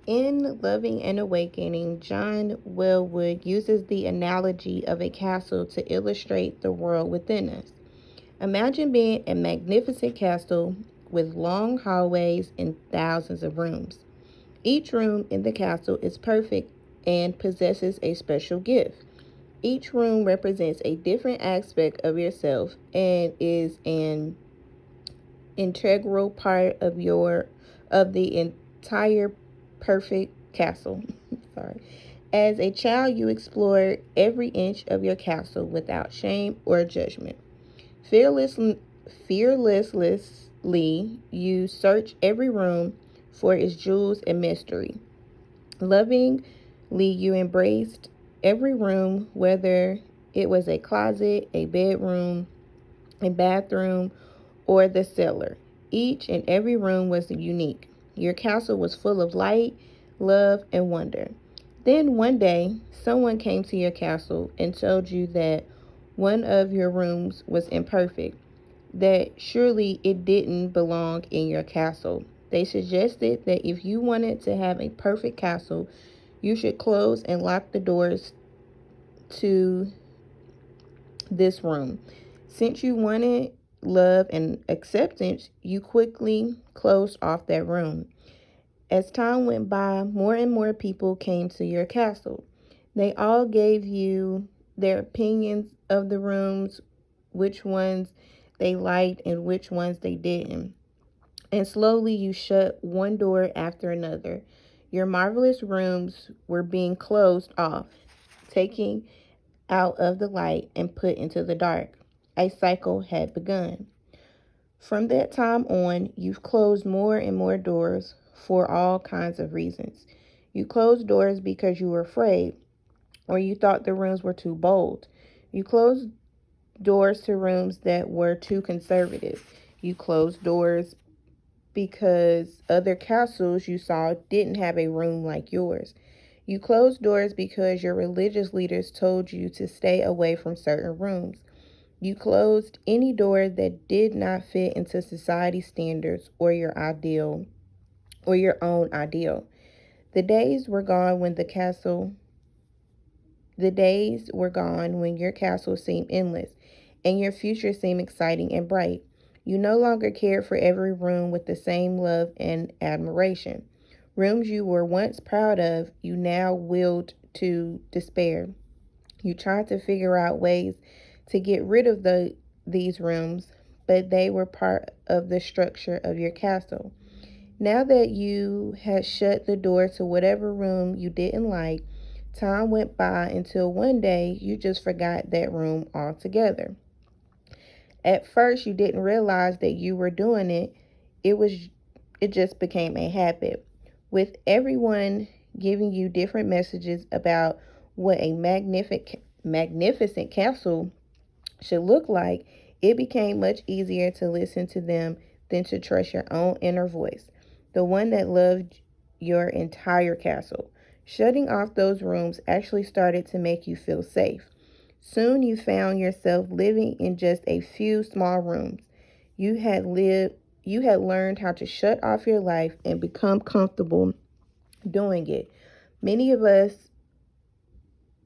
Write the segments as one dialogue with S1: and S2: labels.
S1: In Loving and Awakening, John Wellwood uses the analogy of a castle to illustrate the world within us. Imagine being a magnificent castle with long hallways and thousands of rooms. Each room in the castle is perfect and possesses a special gift. Each room represents a different aspect of yourself and is an integral part of the entire perfect castle. Sorry. As a child, you explore every inch of your castle without shame or judgment. Fearless, Fearlessly, you search every room for its jewels and mystery. Lovingly, you embraced every room, whether it was a closet, a bedroom, a bathroom, or the cellar. Each and every room was unique. Your castle was full of light, love, and wonder. Then one day, someone came to your castle and told you that one of your rooms was imperfect, that surely it didn't belong in your castle. They suggested that if you wanted to have a perfect castle, you should close and lock the doors to this room. Since you wanted love and acceptance, you quickly closed off that room. As time went by, more and more people came to your castle. They all gave you their opinions of the rooms, which ones they liked and which ones they didn't. And slowly you shut one door after another. Your marvelous rooms were being closed off, taking out of the light and put into the dark. A cycle had begun. From that time on, you've closed more and more doors for all kinds of reasons. You closed doors because you were afraid, or you thought the rooms were too bold. You closed doors to rooms that were too conservative. You closed doors because other castles you saw didn't have a room like yours. You closed doors because your religious leaders told you to stay away from certain rooms. You closed any door that did not fit into society standards or your own ideal. The days were gone when the days were gone when your castle seemed endless and your future seemed exciting and bright. You no longer cared for every room with the same love and admiration. Rooms you were once proud of, you now willed to despair. You tried to figure out ways to get rid of these rooms, but they were part of the structure of your castle. Now that you had shut the door to whatever room you didn't like, time went by until one day you just forgot that room altogether. At first you didn't realize that you were doing it. It was it just became a habit. With everyone giving you different messages about what a magnificent castle should look like, it became much easier to listen to them than to trust your own inner voice, the one that loved your entire castle. Shutting off those rooms actually started to make you feel safe. Soon you found yourself living in just a few small rooms. You had learned how to shut off your life and become comfortable doing it. Many of us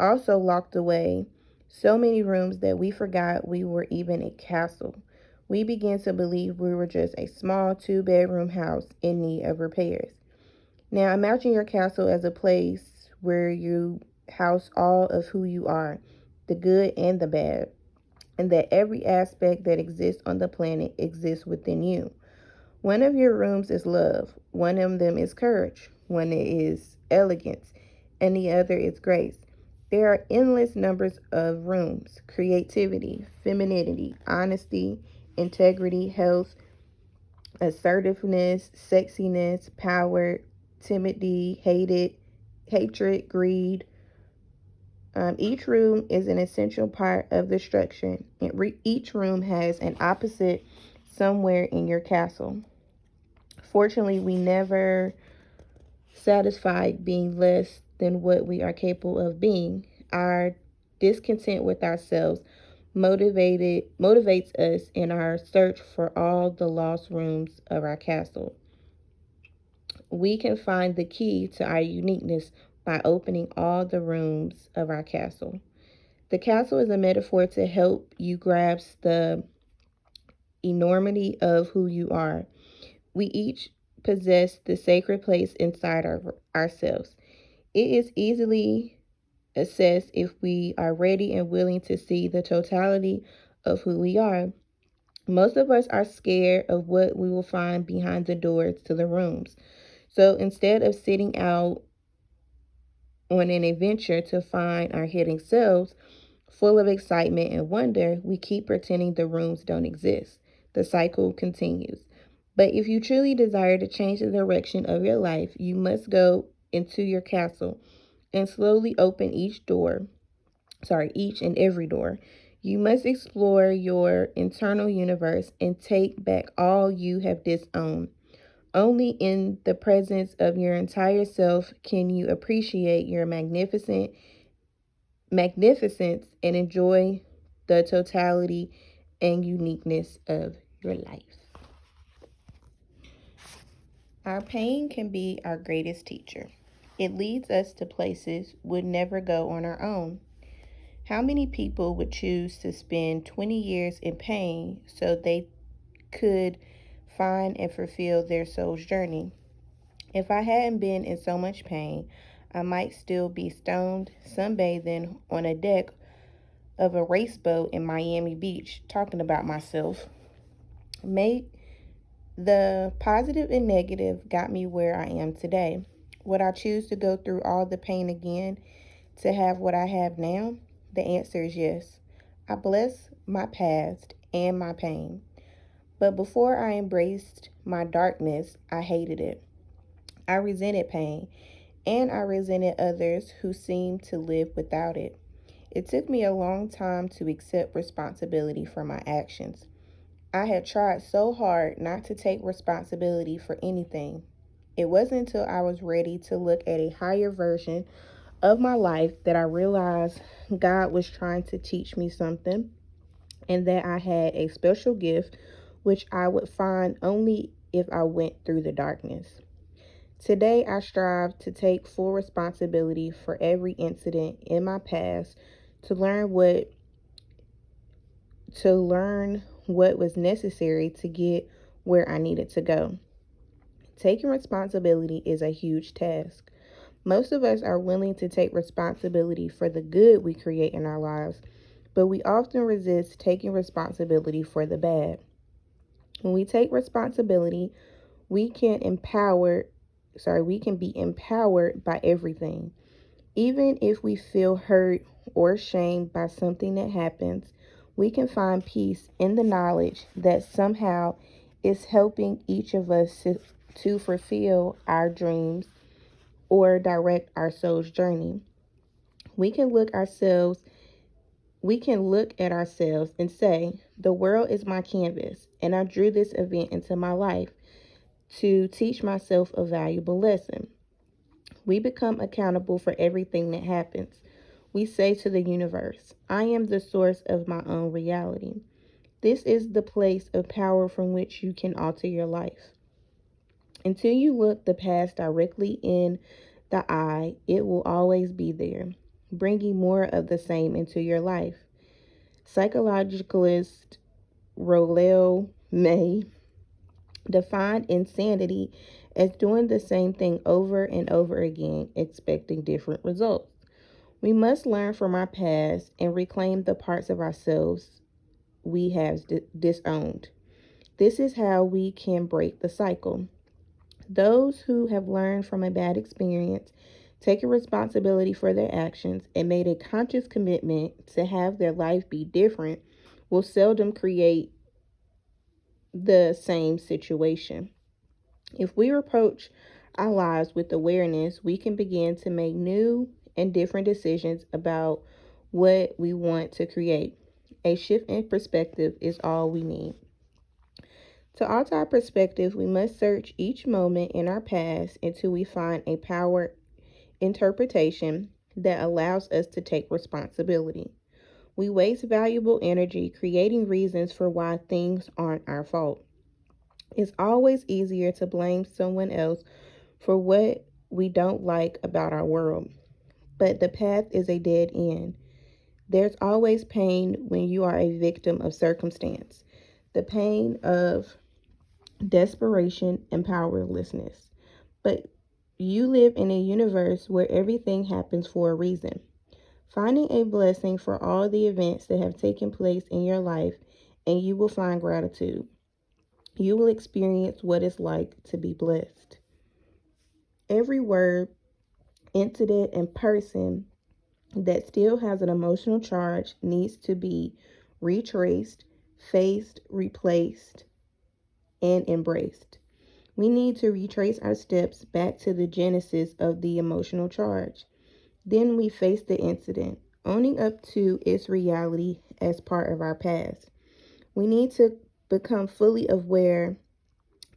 S1: also locked away so many rooms that we forgot we were even a castle. We began to believe we were just a small 2 bedroom house in need of repairs. Now imagine your castle as a place where you house all of who you are, the good and the bad, and that every aspect that exists on the planet exists within you. One of your rooms is love, one of them is courage, one is elegance, and the other is grace. There are endless numbers of rooms: creativity, femininity, honesty, integrity, health, assertiveness, sexiness, power, timidity, hatred, greed. Each room is an essential part of the structure, and each room has an opposite somewhere in your castle. Fortunately, we never satisfied being less than what we are capable of being. Our discontent with ourselves motivates us in our search for all the lost rooms of our castle. We can find the key to our uniqueness by opening all the rooms of our castle. The castle is a metaphor to help you grasp the enormity of who you are. We each possess the sacred place inside ourselves. It is easily assessed if we are ready and willing to see the totality of who we are. Most of us are scared of what we will find behind the doors to the rooms. So instead of setting out on an adventure to find our hidden selves, full of excitement and wonder, we keep pretending the rooms don't exist. The cycle continues. But if you truly desire to change the direction of your life, you must go into your castle and slowly open each and every door. You must explore your internal universe and take back all you have disowned. Only in the presence of your entire self can you appreciate your magnificence and enjoy the totality and uniqueness of your life. Our pain can be our greatest teacher. It leads us to places we'd never go on our own. How many people would choose to spend 20 years in pain so they could find and fulfill their soul's journey? If I hadn't been in so much pain, I might still be stoned, sunbathing on a deck of a race boat in Miami Beach, talking about myself. Mate, the positive and negative got me where I am today. Would I choose to go through all the pain again to have what I have now? The answer is yes. I bless my past and my pain. But before I embraced my darkness, I hated it. I resented pain, and I resented others who seemed to live without it. It took me a long time to accept responsibility for my actions. I had tried so hard not to take responsibility for anything. It wasn't until I was ready to look at a higher version of my life that I realized God was trying to teach me something and that I had a special gift which I would find only if I went through the darkness. Today, I strive to take full responsibility for every incident in my past to learn what was necessary to get where I needed to go. Taking responsibility is a huge task. Most of us are willing to take responsibility for the good we create in our lives, but we often resist taking responsibility for the bad. When we take responsibility, we can we can be empowered by everything. Even if we feel hurt or shamed by something that happens, we can find peace in the knowledge that somehow is helping each of us to fulfill our dreams or direct our soul's journey. We can look ourselves we can look at ourselves and say, the world is my canvas, and I drew this event into my life to teach myself a valuable lesson. We become accountable for everything that happens. We say to the universe, I am the source of my own reality. This is the place of power from which you can alter your life. Until you look the past directly in the eye, it will always be there, bringing more of the same into your life. Psychologist Rolel May defined insanity as doing the same thing over and over again, expecting different results. We must learn from our past and reclaim the parts of ourselves we have disowned. This is how we can break the cycle. Those who have learned from a bad experience, taken responsibility for their actions, and made a conscious commitment to have their life be different will seldom create the same situation. If we approach our lives with awareness, we can begin to make new and different decisions about what we want to create. A shift in perspective is all we need. To alter our perspective, we must search each moment in our past until we find a power interpretation that allows us to take responsibility. We waste valuable energy creating reasons for why things aren't our fault. It's always easier to blame someone else for what we don't like about our world. But the path is a dead end. There's always pain when you are a victim of circumstance, the pain of desperation and powerlessness. But you live in a universe where everything happens for a reason. Finding a blessing for all the events that have taken place in your life, and you will find gratitude. You will experience what it's like to be blessed. Every word, incident, and person that still has an emotional charge needs to be retraced, faced, replaced, and embraced. We need to retrace our steps back to the genesis of the emotional charge. Then we face the incident, owning up to its reality as part of our past. We need to become fully aware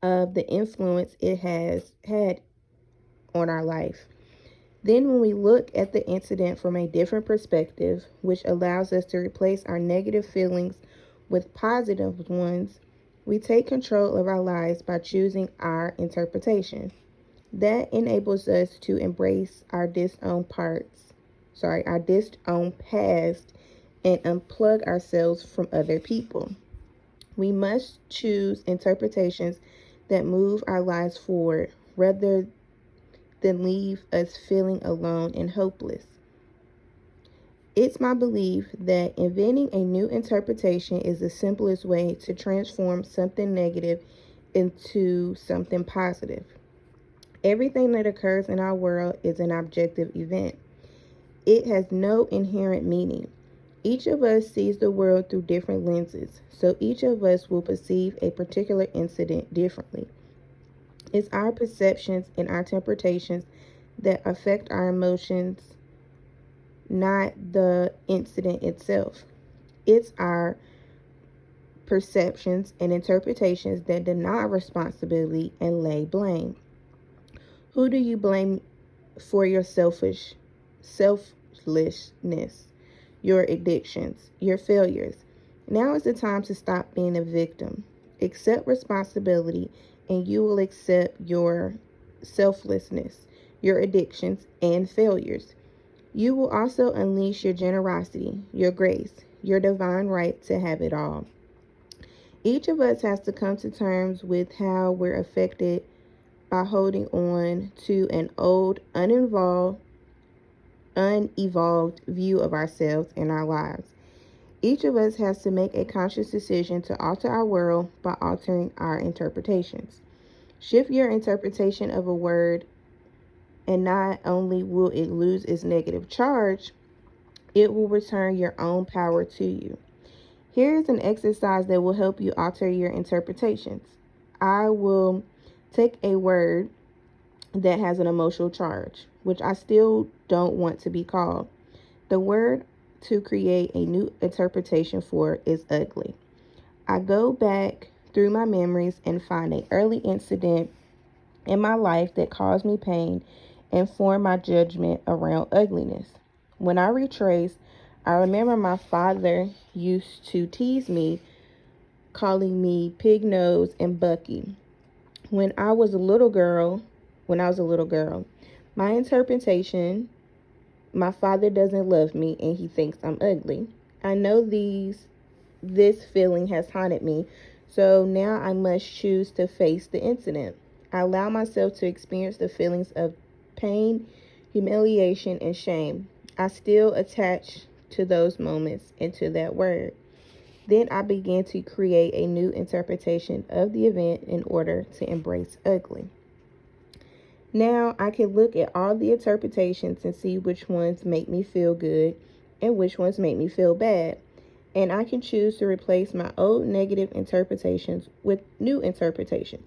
S1: of the influence it has had on our life. Then, when we look at the incident from a different perspective, which allows us to replace our negative feelings with positive ones, we take control of our lives by choosing our interpretation. That enables us to embrace our our disowned past, and unplug ourselves from other people. We must choose interpretations that move our lives forward rather than leave us feeling alone and hopeless. It's my belief that inventing a new interpretation is the simplest way to transform something negative into something positive. Everything that occurs in our world is an objective event. It has no inherent meaning. Each of us sees the world through different lenses, so each of us will perceive a particular incident differently. It's our perceptions and our interpretations that affect our emotions, not the incident itself. It's our perceptions and interpretations that deny responsibility and lay blame. Who do you blame for your selflessness, your addictions, your failures? Now is the time to stop being a victim. Accept responsibility, and you will accept your selflessness, your addictions, and failures. You will also unleash your generosity, your grace, your divine right to have it all. Each of us has to come to terms with how we're affected by holding on to an old, unevolved view of ourselves and our lives. Each of us has to make a conscious decision to alter our world by altering our interpretations. Shift your interpretation of a word, and not only will it lose its negative charge, it will return your own power to you. Here is an exercise that will help you alter your interpretations. I will take a word that has an emotional charge, which I still don't want to be called. The word to create a new interpretation for is ugly. I go back through my memories and find an early incident in my life that caused me pain and form my judgment around ugliness. When I retrace, I remember my father used to tease me, calling me pig nose and Bucky. When I was a little girl, when I was a little girl, my interpretation, my father doesn't love me and he thinks I'm ugly. I know this feeling has haunted me, so now I must choose to face the incident. I allow myself to experience the feelings of pain, humiliation, and shame. I still attach to those moments and to that word. Then I began to create a new interpretation of the event in order to embrace ugly. Now I can look at all the interpretations and see which ones make me feel good and which ones make me feel bad. And I can choose to replace my old negative interpretations with new interpretations.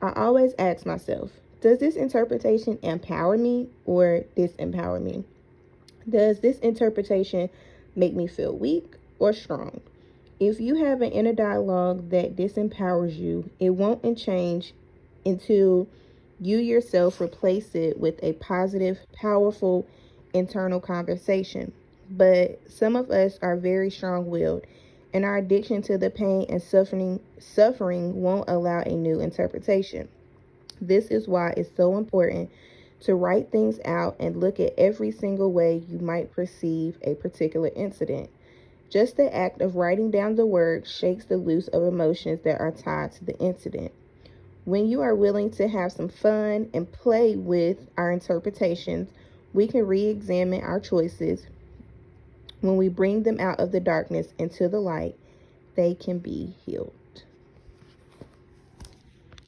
S1: I always ask myself, does this interpretation empower me or disempower me? Does this interpretation make me feel weak or strong? If you have an inner dialogue that disempowers you, it won't change until you yourself replace it with a positive, powerful internal conversation. But some of us are very strong-willed, and our addiction to the pain and suffering won't allow a new interpretation. This is why it's so important to write things out and look at every single way you might perceive a particular incident. Just the act of writing down the words shakes the loose of emotions that are tied to the incident. When you are willing to have some fun and play with our interpretations, we can re examine our choices. When we bring them out of the darkness into the light, they can be healed.